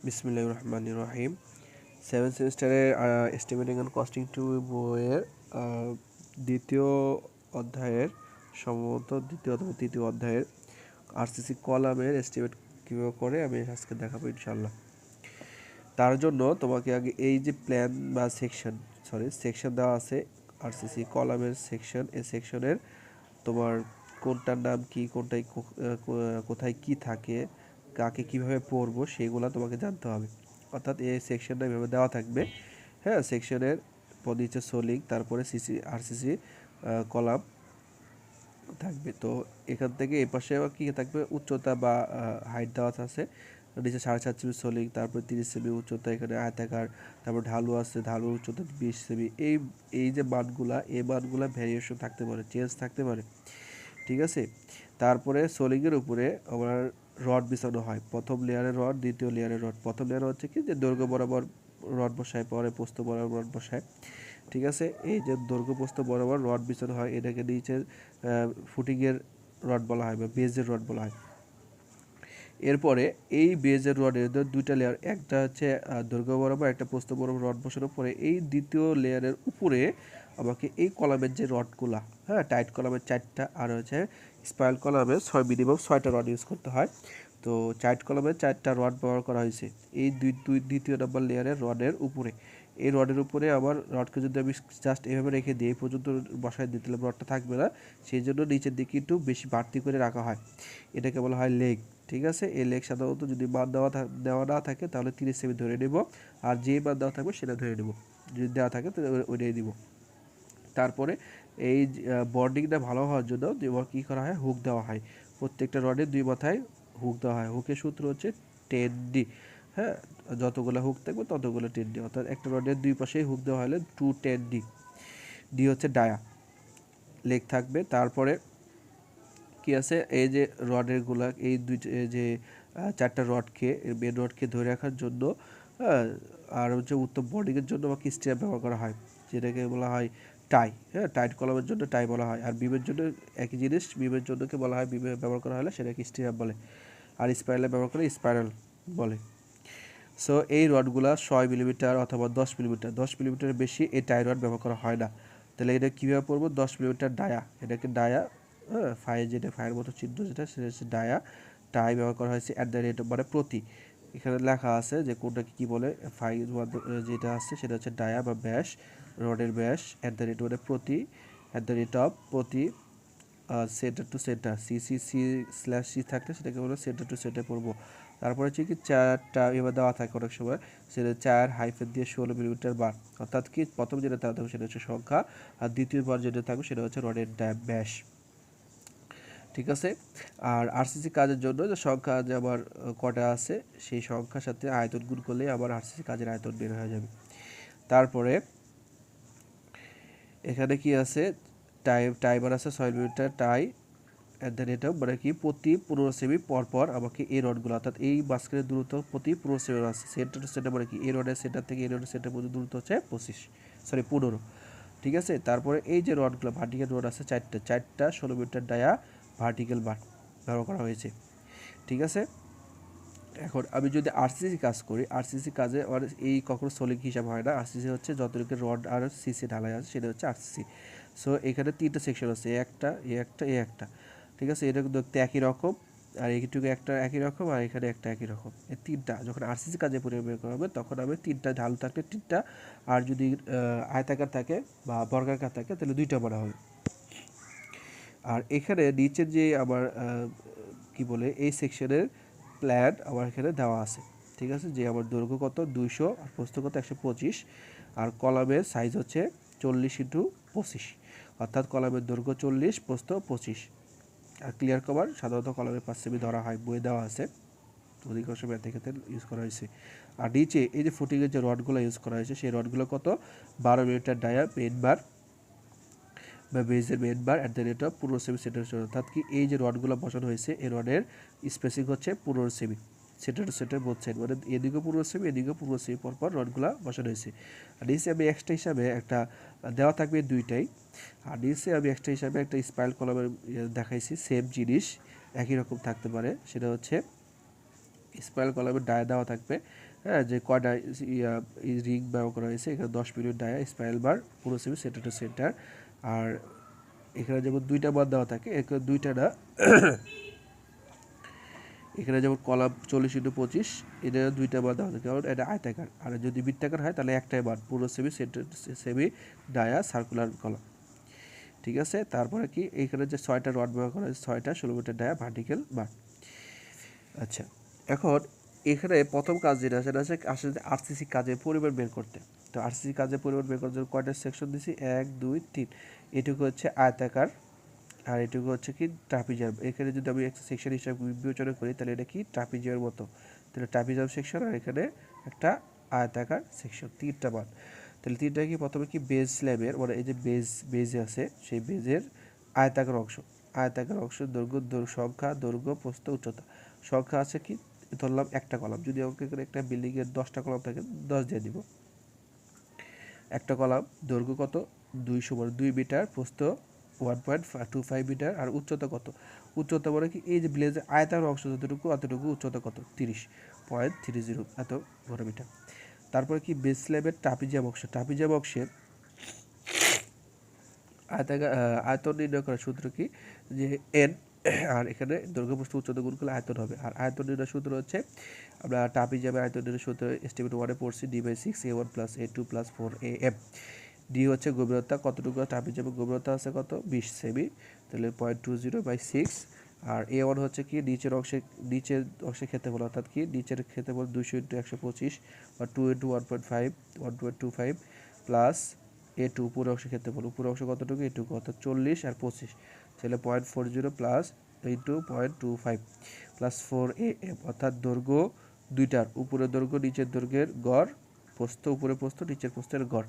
বিসমিল্লাহির রহমানির রহিম। সেভেন সেমিস্টারের এস্টিমেটিং অ্যান্ড কস্টিং টু বইয়ের দ্বিতীয় অধ্যায়ের সম্ভবত দ্বিতীয় অথবা তৃতীয় অধ্যায়ের আরসিসি কলামের এস্টিমেট কীভাবে করে আমি আজকে দেখাবো ইনশাল্লাহ। তার জন্য তোমাকে আগে এই যে প্ল্যান বা সেকশন দেওয়া আছে আরসিসি কলামের সেকশন, এই সেকশনের তোমার কোনটার নাম কি, কোনটায় কোথায় কি থাকে, কাকে কিভাবে পড়বো সেগুলো তোমাকে জানতে হবে। অর্থাৎ এই সেকশনটা এভাবে দেওয়া থাকবে। হ্যাঁ, সেকশনের নিচে সোলিং, তারপরে আরসিসি কলাম থাকবে। তো এখান থেকে এ পাশে আবার কী থাকবে, উচ্চতা বা হাইট দেওয়া আছে নিচে 7.5 সেমি সোলিং, তারপরে 30 সেমি উচ্চতা, এখানে আয়তাকার, তারপর ঢালু আছে, ঢালুর উচ্চতা 20 সেমি। এই যে মানগুলা, এই মানগুলা ভ্যারিয়েশন থাকতে পারে, চেঞ্জ থাকতে পারে, ঠিক আছে। তারপরে সোলিংয়ের উপরে আমার রড বিছানো হয়, প্রথম লেয়ারের রড, দ্বিতীয় লেয়ারের রড। প্রথম লেয়ার হচ্ছে কি যে দৈর্ঘ্য বরাবর রড বসায়, পরে প্রস্থ বরাবর রড বসায়, ঠিক আছে। এই যে দৈর্ঘ্য প্রস্থ বরাবর রড বিছানো হয়, এটাকে নিচের ফুটিংয়ের রড বলা হয় বা বেজের রড বলা হয়। এরপরে এই বেজের রডের দুইটা লেয়ার, একটা হচ্ছে দৈর্ঘ্য বরাবর, একটা প্রস্থ বরাবর রড বসানোর পরে এই দ্বিতীয় লেয়ারের উপরে আমাকে এই কলামের যে রডগুলা, হ্যাঁ, টাইট কলামের 4টা আর হচ্ছে স্পাইরাল কলামের মিনিমাম 6টা রড ইউজ করতে হয়। তো টাইট কলামের 4টা রড ব্যবহার করা হয়েছে এই দ্বিতীয় নম্বর লেয়ারের রডের উপরে। এই রডের উপরে আবার রডকে যদি আমি জাস্ট এভাবে রেখে দিই, এই পর্যন্ত বসায় দিতে রডটা থাকবে না, সেই জন্য নিচের দিকে একটু বেশি বাড়তি করে রাখা হয়, এটাকে বলা হয় লেগ, ঠিক আছে। এই লেগ সাধারণত যদি মান দেওয়া না থাকে তাহলে 30 সেমি ধরে নেব, আর যেই মান দেওয়া থাকবে সেটা ধরে নেব, যদি দেওয়া থাকে তাহলে ওইটাই দিব। তারপরে এই বন্ডিংটা ভালো হওয়ার জন্য কী করা হয়, হুক দেওয়া হয়, প্রত্যেকটা রডের দুই মাথায় হুক দেওয়া হয়। হুকের সূত্র হচ্ছে 10D। হ্যাঁ, যতগুলো হুক থাকবে ততগুলো 10D, অর্থাৎ একটা রডের দুই পাশেই হুক দেওয়া হলে 210D। ডি হচ্ছে ডায়া, লেগ থাকবে। তারপরে কি আছে, এই যে রডের গুলা, এই যে 4টা রডকে, মেন রডকে ধরে রাখার জন্য, হ্যাঁ, আর হচ্ছে উত্তম বডিংয়ের জন্য আমাকে স্ট্র্যাপ ব্যবহার করা হয়, যেটাকে বলা হয় টাই। হ্যাঁ, টাইট কলামের জন্য টাই বলা হয়, আর বিমের জন্য একই জিনিস, বিমের জন্যকে বলা হয়, বিমে ব্যবহার করা হলে সেটাকে স্ট্র্যাপ বলে, আর স্পাইরালে ব্যবহার করে স্পাইরাল বলে। সো এই রডগুলা 6 মিলিমিটার অথবা 10 মিলিমিটার, 10 মিলিমিটারের বেশি এই টাই রড ব্যবহার করা হয় না। তাহলে এটা কীভাবে পড়বো, 10 মিলিমিটার ডায়া, এটাকে ডায়া, হ্যাঁ, ফায়ের মতো চিহ্ন যেটা, সেটা হচ্ছে ডায়া। টাই ব্যবহার করা হয়েছে মানে প্রতি, এখানে লেখা আছে যে কোনটাকে কী বলে। যেটা আছে সেটা হচ্ছে ডায়া বা ব্যাস, রডের ব্যাস, মানে প্রতি, প্রতি, সেন্টার টু সেন্টার, সি/সি থাকলে সেটাকে বলে সেন্টার টু সেন্টার পড়বো। তারপরে হচ্ছে কি 4টা এবার দেওয়া থাকে অনেক সময়, সেটা 4 দিয়ে 16 মিলিমিটার বার, অর্থাৎ কি প্রথম যেটা দেওয়া থাকবে সেটা হচ্ছে সংখ্যা, আর দ্বিতীয়বার যেটা থাকবে সেটা হচ্ছে রডের ব্যাস, ঠিক আছে। আর আরসিসি কাজের জন্য যে সংখ্যা যে আমার কটা আছে, সেই সংখ্যার সাথে আয়তন গুণ করলে আবার আরসিসি কাজের আয়তন বের হয়ে যাবে। তারপরে এখানে কি আছে, টাইমার আছে 6 মিলিমিটার টাই, এটা মানে কি প্রতি 15 সেমি পর পর আমাকে এই রডগুলো, অর্থাৎ এই মাঝখানের দূরত্ব প্রতি 15 সেমি আছে, সেন্টার টু সেন্টার মানে কি এই রডের সেন্টার থেকে এই রডের সেন্টার পর্যন্ত দূরত্ব হচ্ছে 15, ঠিক আছে। তারপরে এই যে রডগুলো, ভার্টিক্যাল রড আছে 4টা 16 মিটার ডায়া ভার্টিক্যাল বার ব্যবহার করা হয়েছে, ঠিক আছে। এখন আমি যদি আরসিসি কাজ করি, আরসিসি কাজে আমার এই কখনো সোলিং হিসাব হয় না, আরসিসি হচ্ছে যতটুকু রড আর সিসি ঢালাই আছে সেটা হচ্ছে আরসিসি। সো এখানে 3টা সেকশন আছে, একটা, ঠিক আছে। এটা দেখতে একই রকম, আর এইটুকু একটা একই রকম, আর এখানে একটা একই রকম। এই 3টা যখন আরসিসি কাজে পরিমাপ বের করা হবে তখন আমি 3টা ঢালু থাকলে 3টা, আর যদি আয়তাকার থাকে বা বর্গাকার থাকে তাহলে 2টা বলা হবে। আর এখানে নিচের যে আমার কি বলে, এই সেকশনের প্ল্যান আমার এখানে দেওয়া আছে, ঠিক আছে। যে আমার দৈর্ঘ্য কত 200, আর প্রস্থ কত 125, আর কলামের সাইজ হচ্ছে 40x25, অর্থাৎ কলামের দৈর্ঘ্য 40, প্রস্থ 25। আর ক্লিয়ার কভার সাধারণত কলামের 5 সেমি ধরা হয়, বইয়ে দেওয়া আছে, অধিকাংশ ম্যাথের ক্ষেত্রে ইউজ করা হয়েছে। আর নিচে এই যে ফুটিংয়ের যে রডগুলো ইউজ করা হয়েছে, সেই রডগুলো কত, 12 মিলিমিটার ডায়া মেন বার বা বেজের মেন বার @ 15 সেমি সেন্টার, অর্থাৎ কি এই যে রডগুলো বসানো হয়েছে এই রডের স্পেসিং হচ্ছে 15 সেমি, centre to centre both side, মানে এদিকে 15 সেমি এদিকে 15 সেমি পরপর রডগুলো বসানো হয়েছে। আর নিচে আমি এক্সট্রা হিসাবে একটা দেওয়া থাকবে দুইটাই, আর নিচে আমি এক্সট্রা হিসাবে একটা স্পাইরাল কলামের দেখাইছি, সেম জিনিস একই রকম থাকতে পারে, সেটা হচ্ছে স্পাইরাল কলামের ডায়া দেওয়া থাকবে, হ্যাঁ, যে কয়টা রিং ব্যবহার করা হয়েছে, এখানে 10 মিলিয়ন ডায়া, স্পাইরাল বার, পুরো সেমি সেন্টার টু সেন্টার। আর এখানে যেমন 2টা বার দেওয়া থাকে, এখানে 2টা না, এখানে যেমন কলাম 40x25, এটা 2টা বার দেওয়া থাকে, কারণ এটা আয়তাকার। আর যদি বৃত্তাকার হয় তাহলে একটাই বার, পুরো semi centre semi dia circular column. ঠিক আছে, তারপরে কি এখানে যে 6টা রড ব্যবহার করা হয়েছে, 6টা 16 মিটার ডায়া ভার্টিক্যাল বার। আচ্ছা, এখন এখানে প্রথম কাজ যেটা সেটা হচ্ছে আসলে আরসিসি কাজের পরিমাণ বের করতে। তো আরসিসি কাজের পরিমাণ বের করার জন্য কয়টা সেকশন দিছি, 1 2 3। এটুকু হচ্ছে আয়তাকার, আর এটুকু হচ্ছে কি ট্রাপিজিয়াম। এখানে যদি আমি একটা সেকশন হিসাবে বিবেচনা করি তাহলে এটা কি ট্রাপিজিয়ামের মতো, তাহলে ট্রাপিজিয়াম সেকশন, আর এখানে একটা আয়তাকার সেকশন, 3টা বার। তাহলে 3টা কি, প্রথমে কি বেজ স্ল্যাবের, মানে এই যে বেজে আছে সেই বেজের আয়তাকার অংশ, আয়তাকার অংশ দৈর্ঘ্য সংখ্যা, দৈর্ঘ্য, প্রস্থ, উচ্চতা। সংখ্যা আছে কি, ধরলাম একটা কলাম, যদি আমাকে একটা বিল্ডিংয়ের 10টা কলাম থাকে 10 দিয়ে দিব। একটা কলাম দৈর্ঘ্য কত, 2 মিটার, প্রস্থ 1.25 মিটার, আর উচ্চতা কত, উচ্চতা বলে কি এই যে ব্লেজের আয়তাকার অংশ যতটুকু অতটুকু উচ্চতা কত, 30.30 এত ঘন মিটার। তারপরে কি বেস স্ল্যাবের ট্রাপিজিয়াম অংশ, ট্রাপিজিয়াম অংশের আয়তন নির্ণয় করার সূত্র কি, যে এন, আর এখানে দৈর্ঘ্য, প্রস্থ, উচ্চতা গুণ করলে আয়তন হবে। আর আয়তন নির্ণয় সূত্র হচ্ছে, আমরা ট্রাপিজিয়ামে আয়তন নির্ণয় সূত্র এস্টিমেট 1-এ পড়ছি, D/6 A1 + A2 + 4AM। D হচ্ছে গভীরতা, কতটুকু ট্রাপিজিয়ামের গভীরতা আছে কত, 20 সেমি, তাহলে 0.20/6। আর A1 হচ্ছে কি নিচের অংশে ক্ষেত্রফল, অর্থাৎ কি নিচের ক্ষেত্রফল 200 × 125 বা 2 × 1.25 প্লাস A2 উপরের অংশের ক্ষেত্রফল, উপরের অংশ কতটুকু, এটুকু, অর্থাৎ 40 আর 25, তাহলে 0.40 প্লাস ইন্টু 0.25 প্লাস 4AM, অর্থাৎ দৈর্ঘ্য দুইটার, উপরের দৈর্ঘ্য নিচের দৈর্ঘ্যের গড়, প্রস্থ উপরের প্রস্থ নিচের প্রস্থের গড়,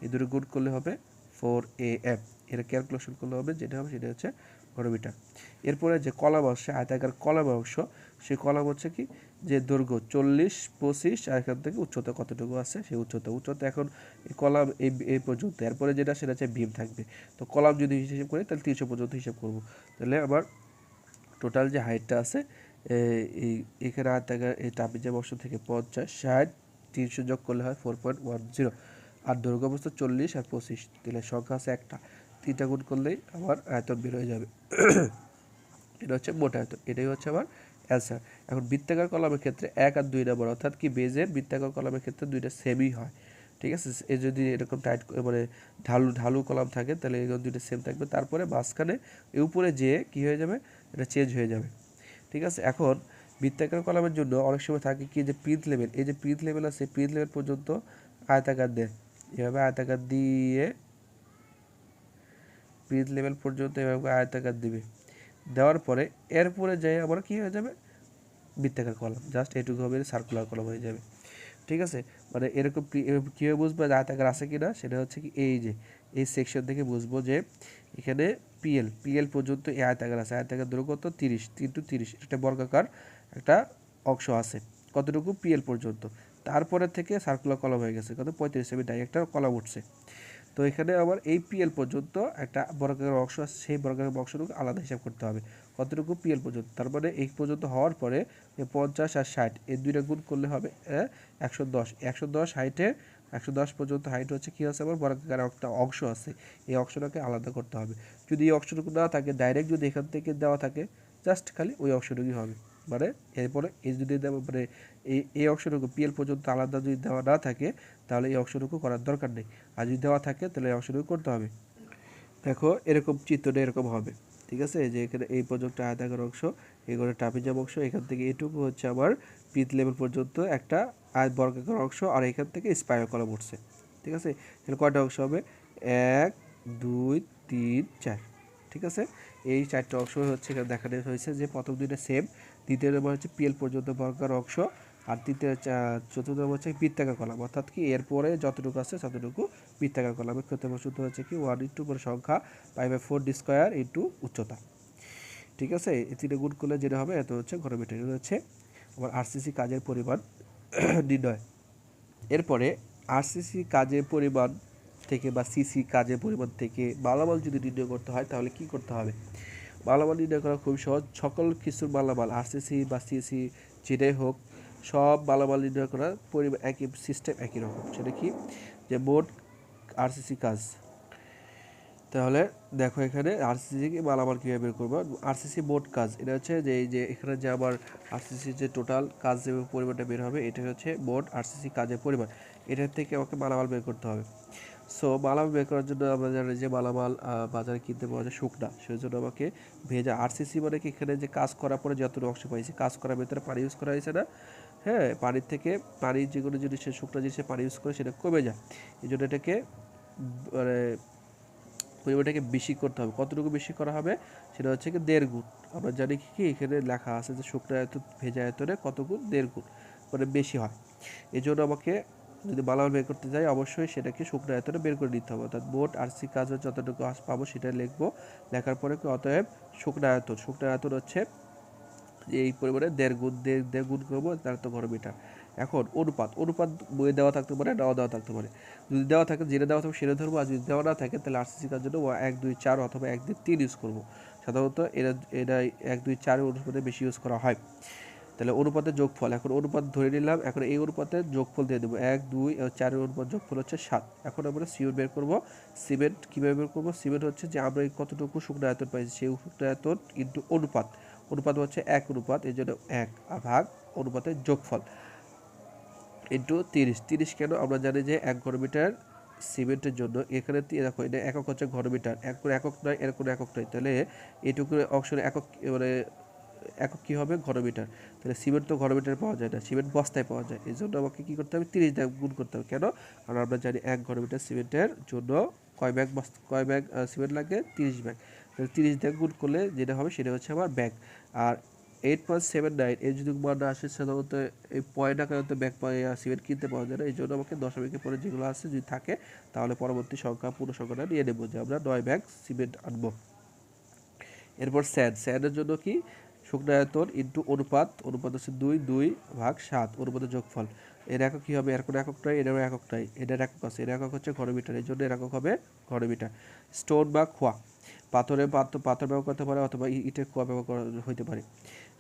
এই দুটো গুণ করলে হবে 4AM। এটা ক্যালকুলেশন করলে হবে, যেটা হবে সেটা হচ্ছে ঘনমিটার। এরপরে যে কলাম অংশ, আয়তাকার কলাম অংশ, সেই কলাম হচ্ছে কি, যে দৈর্ঘ্য 40 25, আর এখান থেকে উচ্চতা কতটুকু আছে সেই উচ্চতা এখন এই কলাম এই পর্যন্ত, এরপরে যেটা সেটা হচ্ছে বিম থাকবে। তো কলাম যদি হিসেব করি তাহলে 300 পর্যন্ত হিসাব করব। তাহলে আবার টোটাল যে হাইটটা আছে, এখানে আয়তাকার এই ট্রাপিজিয়াম অংশ থেকে 50 60 300 যোগ করলে হয় 4.10। আর দৈর্ঘ্য অবস্থা 40 আর 25, তাহলে সংখ্যা আছে একটা, 3টা গুণ করলেই আমার আয়তন বের হয়ে যাবে। এটা হচ্ছে মোট আয়তন, এটাই হচ্ছে আমার অ্যান্সার। এখন বৃত্তাকার কলামের ক্ষেত্রে 1 আর 2 নম্বর, অর্থাৎ কি বেজের বৃত্তাকার কলামের ক্ষেত্রে 2টা সেমই হয়। ঠিক আছে, এ যদি এরকম টাইট মানে ঢালু কলাম থাকে তাহলে এরকম 2টা সেম থাকবে, তারপরে মাঝখানে উপরে যেয়ে কী হয়ে যাবে, এটা চেঞ্জ হয়ে যাবে। ঠিক আছে, এখন বৃত্তাকার কলামের জন্য অনেক সময় থাকে কি, যে পিন্থ লেভেল, এই যে পিন্থ লেভেল আছে, পিন্থ লেভেল পর্যন্ত আয়তাকার দেয়, এভাবে আয়তাকার দিয়ে পিন্থ লেভেল পর্যন্ত এভাবে আয়তাকার দিবে, দেওয়ার পরে এরপরে যাই আমরা কী হয়ে যাবে, বৃত্তাকার কলাম, জাস্ট এটুকু হবে, সার্কুলার কলাম হয়ে যাবে। ঠিক আছে, মানে এরকম কীভাবে বুঝবো যে আয়তাকার আছে কি না, সেটা হচ্ছে কি এই যে এই সেকশন থেকে বুঝবো যে এখানে পিএল পর্যন্ত এই আয়তাকার আছে, আয়তাকার দৈর্ঘ্য কত, 30 × 30, একটা বর্গাকার একটা অংশ আছে, কতটুকু, পিএল পর্যন্ত। তারপরে থেকে সার্কুলার কলাম হয়ে গেছে কত, 35 সেমি একটা কলাম উঠছে। তো এখানে আবার এই পিএল পর্যন্ত একটা বর্গাকার অংশ আছে, সেই বর্গাকার অংশটুকু আলাদা হিসাব করতে হবে, কতটুকু পিএল পর্যন্ত। তারপরে এই পর্যন্ত হওয়ার পরে 50 আর 60 এই দুইটা গুণ করলে হবে 110 হাইটে, 110 পর্যন্ত হাইট হচ্ছে কী আছে, আমার বর্গাকার একটা অংশ আছে, এই অংশটাকে আলাদা করতে হবে। যদি এই অংশটুকু না থাকে, ডাইরেক্ট যদি এখান থেকে দেওয়া থাকে, জাস্ট খালি ওই অংশটুকুই হবে। মানে এরপরে এই যদি মানে এই অংশটুকু পিএল পর্যন্ত আলাদা যদি দেওয়া না থাকে তাহলে এই অংশটুকু করার দরকার নেই, আর যদি দেওয়া থাকে তাহলে এই অংশটুকু করতে হবে। দেখো এরকম চিত্রটা এরকম হবে। ঠিক আছে, যে এখানে এই পর্যন্ত আয়তাকার অংশ, এগুলো ট্রাপিজিয়াম অংশ, এখান থেকে এটুকু হচ্ছে আমার পিথ লেভেল পর্যন্ত একটা বর্গাকার অংশ, আর এখান থেকে স্পাইরাল কলাম উঠছে। ঠিক আছে, তাহলে কয়টা অংশ হবে, 1 2 3 4। ঠিক আছে, এই 4টা অংশ হচ্ছে এখানে দেখানো হয়েছে, যে প্রথম দুইটা সেম, দ্বিতীয় নম্বর হচ্ছে পিএল পর্যন্ত বর্গাকার অংশ, আর চতুর্থ নম্বর হচ্ছে বৃত্তাকার কলাম, অর্থাৎ কি এরপরে যতটুকু আছে ততটুকু বৃত্তাকার কলামের ক্ষেত্রফল সূত্র হচ্ছে কি 1 × সংখ্যা π/4d² × উচ্চতা। ঠিক আছে, এই তিনটে গুণ করলে যেটা হবে এত হচ্ছে ঘনমিটার। এটা হচ্ছে আমার আরসিসি কাজের পরিমাণ নির্ণয়। এরপরে আরসিসি কাজের পরিমাণ থেকে বা সিসি কাজের পরিমাণ থেকে মালামাল যদি নির্ণয় করতে হয় তাহলে কি করতে হবে। মালামাল নির্ণয় করা খুব সহজ, সকল কিছুর মালামাল আরসিসি বা সিসি যেটাই হোক সব মালামাল নির্ণয় করার পরিমাণ একই সিস্টেম একই রকম। সেটা কি যে মোট আরসিসি কাজ। তাহলে দেখো এখানে আরসিসি মালামাল কীভাবে বের করবো। আরসিসি মোট কাজ এটা হচ্ছে যে এই যে এখানে যে আমার আরসিসি যে টোটাল কাজ যে পরিমাণটা বের হবে এটা হচ্ছে মোট আরসিসি কাজের পরিমাণ। এটার থেকে আমাকে মালামাল বের করতে হবে। সো মালামাল বের করার জন্য আমরা জানি যে মালামাল বাজারে কিনতে পাওয়া যায় শুকনা, সেই জন্য আমাকে ভেজা আরসিসি মানে কি এখানে যে কাজ করার পরে যতটুকু অংশ পাইছি কাজ করার ভেতরে পানি ইউজ করা হয়েছে না, হ্যাঁ পানির থেকে পানির যে কোনো জিনিসের শুকনা জিনিসে পানি ইউজ করে সেটা কমে যায়। এই জন্য এটাকে মানে পরিমাণটাকে বেশি করতে হবে। কতটুকু বেশি করা হবে সেটা হচ্ছে কি 1.5 গুণ। আমরা জানি কি এখানে লেখা আছে যে শুকনো আয়তন ভেজা আয়তনে কত গুণ 1.5 গুণ মানে বেশি হয়। এই জন্য আমাকে যদি মালামাল বের করতে যাই অবশ্যই সেটাকে শুকনো আয়তনে বের করে নিতে হবে। অর্থাৎ মোট আরসি কাজ যতটুকু পাবো সেটা লিখবো, লেখার পরে অতএব শুকনো আয়তন হচ্ছে এই পরিমাণে 1.5 গুণ 1.5 গুণ করবো তার তো ঘনমিটার। এখন অনুপাত বইয়ে দেওয়া থাকতে পারে, নাও দেওয়া থাকতে পারে। যদি দেওয়া থাকে যেটা দেওয়া থাকবে সেটা ধরবো, আর যদি দেওয়া না থাকে তাহলে আরসিসি কার জন্য 1 2 4 অথবা 1 2 3 ইউজ করবো। সাধারণত এটা 1 2 4 অনুপাতে বেশি ইউজ করা হয়। তাহলে অনুপাতের যোগফল, এখন অনুপাত ধরে নিলাম, এখন এই অনুপাতের যোগফল দিয়ে দেবো 1 2 4 অনুপাত যোগফল হচ্ছে 7। এখন আমরা সিমেন্ট বের করবো। সিমেন্ট কীভাবে বের করবো? সিমেন্ট হচ্ছে যে আমরা কতটুকু শুকনো আয়তন পাইছি সেই শুকনো আয়তন ইন্টু অনুপাত হচ্ছে 1 অনুপাত, এই জন্য 1 ভাগ অনুপাতের যোগফল ইন্টু 30 কেন? আমরা জানি যে 1 ঘনমিটার সিমেন্টের জন্য এখানে দেখো এটা একক হচ্ছে ঘনমিটার, একক নয়, এর কোনো একক নয়, তাহলে এটুকু অংশের একক মানে একক কী হবে? ঘনমিটার। তাহলে সিমেন্ট তো ঘনমিটার পাওয়া যায় না, সিমেন্ট বস্তায় পাওয়া যায়। এই জন্য আমাকে কী করতে হবে? 30 দিয়ে গুণ করতে হবে। কেন? কারণ আমরা জানি 1 ঘনমিটার সিমেন্টের জন্য কয় ব্যাগ সিমেন্ট লাগে? 30 ব্যাগ। তাহলে 30 দিয়ে গুণ করলে যেটা হবে সেটা হচ্ছে আমার ব্যাগ। আর 8.79 এর যদি মান না আসে সাধারণত এই পয়েন্ট আকারে তো ব্যাগ সিমেন্ট কিনতে পাওয়া যায় না। এই জন্য আমাকে দশমিকের পরে যেগুলো আছে যদি থাকে তাহলে পরবর্তী সংখ্যা পূর্ণ সংখ্যাটা নিয়ে নেবো যে আমরা 9 ব্যাগ সিমেন্ট আনবো। এরপর স্যান্ডের জন্য কি? শুকনো আয়তন ইন্টু অনুপাত হচ্ছে 2 ভাগ 7 অনুপাতের যোগফল। এর একক কী হবে? এর কোনো একক নয়, এটারও একক নয়, এটার একক আছে, এর একক হচ্ছে ঘনমিটার, এই জন্য এর একক হবে ঘনমিটার। স্টোন বা খোয়া, পাথর ব্যবহার করতে পারে অথবা ইটের খোয়া ব্যবহার করা হইতে পারে।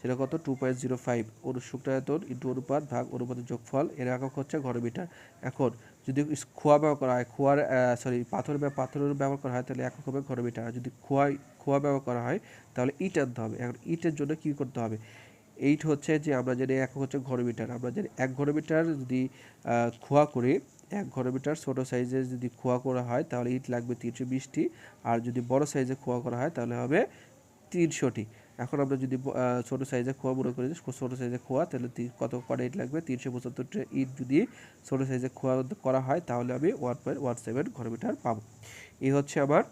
সেটা কত? 2.05 শুকনো আয়তন ইন্টু অনুপাত ভাগ অনুপাতের যোগফল, এর একক হচ্ছে ঘনমিটার। এখন যদি খোয়া ব্যবহার করা হয়, পাথরের ব্যবহার করা হয় তাহলে একক হবে ঘনমিটার। আর যদি খোয়া ব্যবহার করা হয় তাহলে ইট আনতে হবে। এখন ইটের জন্য কী করতে হবে? এইট হচ্ছে যে আমরা জানি একক হচ্ছে ঘনমিটার, আমরা জানি 1 ঘনমিটার যদি খোয়া করি, 1 ঘনমিটার ছোটো সাইজের যদি খোয়া করা হয় তাহলে ইট লাগবে 320টি, আর যদি বড় সাইজে খোয়া করা হয় তাহলে হবে 300টি। এখন আমরা যদি ছোটো সাইজে খোয়া মনে করি, ছোটো সাইজে খোয়া তাহলে কটা ইট লাগবে? 375টা ইট যদি ছোটো সাইজে খোয়া করা হয় তাহলে আমি 1.17 ঘনমিটার পাবো। এই হচ্ছে আমার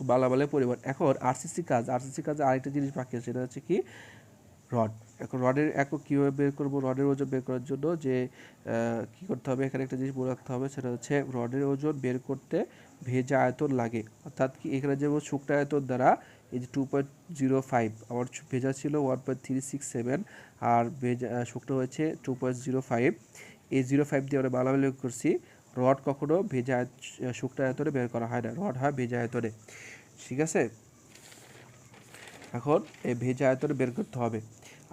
মালামালের পরিমাণ। এখন আরসিসি কাজ আরেকটা জিনিস বাকি আছে, সেটা হচ্ছে কি রড। এখন রডের একক কীভাবে বের করবো? রডের ওজন বের করার জন্য যে কী করতে হবে, এখানে একটা জিনিস মনে রাখতে হবে, সেটা হচ্ছে রডের ওজন বের করতে ভেজা আয়তন লাগে। অর্থাৎ কি এখানে যেমন শুকনো আয়তন দ্বারা এই যে 2.05 আমার ভেজা ছিল 1.367 আর শুকনো হয়েছে 2.05, এই 0.5 দিয়ে আমরা মালামাল বের করছি। রড কখনো শুকনো আয়তনে বের করা হয় না, রড হয় ভেজা আয়তনে। ঠিক আছে, এখন এই ভেজা আয়তনে বের করতে হবে।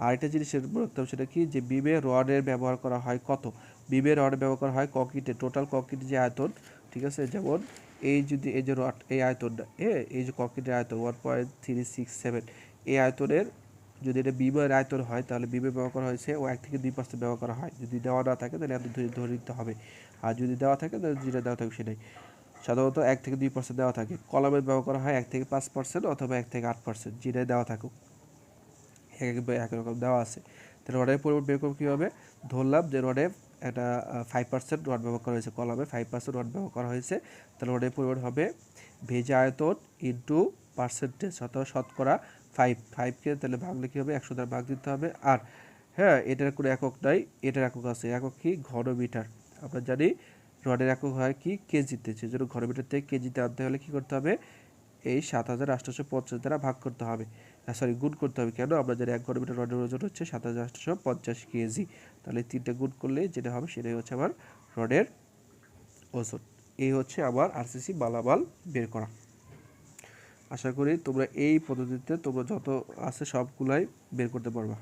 আর একটা জিনিস বলতে হবে, সেটা কি যে বিমে রডের ব্যবহার করা হয় কত? বিমে রড ব্যবহার করা হয় কংক্রিটের টোটাল কংক্রিটের যে আয়তন, ঠিক আছে, যেমন এই যে রড এই আয়তনটা এই যে কংক্রিটের আয়তন 1.367, এই আয়তনের যদি এটা বিমের আয়তন হয় তাহলে বিমে ব্যবহার করা হয়েছে 1 থেকে 2% ব্যবহার করা হয়। যদি দেওয়া না থাকে তাহলে এত ধরে নিতে হবে, আর যদি দেওয়া থাকে তাহলে যেটা দেওয়া থাকে সেটাই। সাধারণত 1 থেকে 2% দেওয়া থাকে। কলমের ব্যবহার করা হয় 1 থেকে 5% অথবা 1 থেকে 8%, যেটাই দেওয়া থাকুক এক রকম দেওয়া আছে। তাহলে রডের পরিমাণ বের করব কীভাবে? ধরলাম যে রডে একটা 5% রড ব্যবহার করা হয়েছে, কলমে 5% রড ব্যবহার করা হয়েছে, তাহলে রডের পরিমাণ হবে ভেজা আয়তন ইন্টু পার্সেন্টেজ অথবা শতকরা 5কে তাহলে ভাগলে কী হবে? 100 দ্বারা ভাগ দিতে হবে। আর হ্যাঁ, এটার কোনো একক নাই, এটার একক আছে, একক কি? ঘনমিটার। আমরা জানি রডের একক হয় কি? কেজিতে, সেজন্য ঘনমিটার থেকে কেজিতে আনতে হলে কী করতে হবে? এই 7850 দ্বারা ভাগ করতে হবে, গুণ করতে হবে। কেন? আমরা জানি 1 ঘনমিটার রডের ওজন হচ্ছে 7850 কেজি, তাহলে 3টা গুণ করলে যেটা হবে সেটাই হচ্ছে আমার রডের ওজন। এই হচ্ছে আমার আরসিসি মালামাল বের করা। আশা করি তোমরা এই পদ্ধতিতে তোমরা যত আছে সবগুলাই বের করতে পারবা।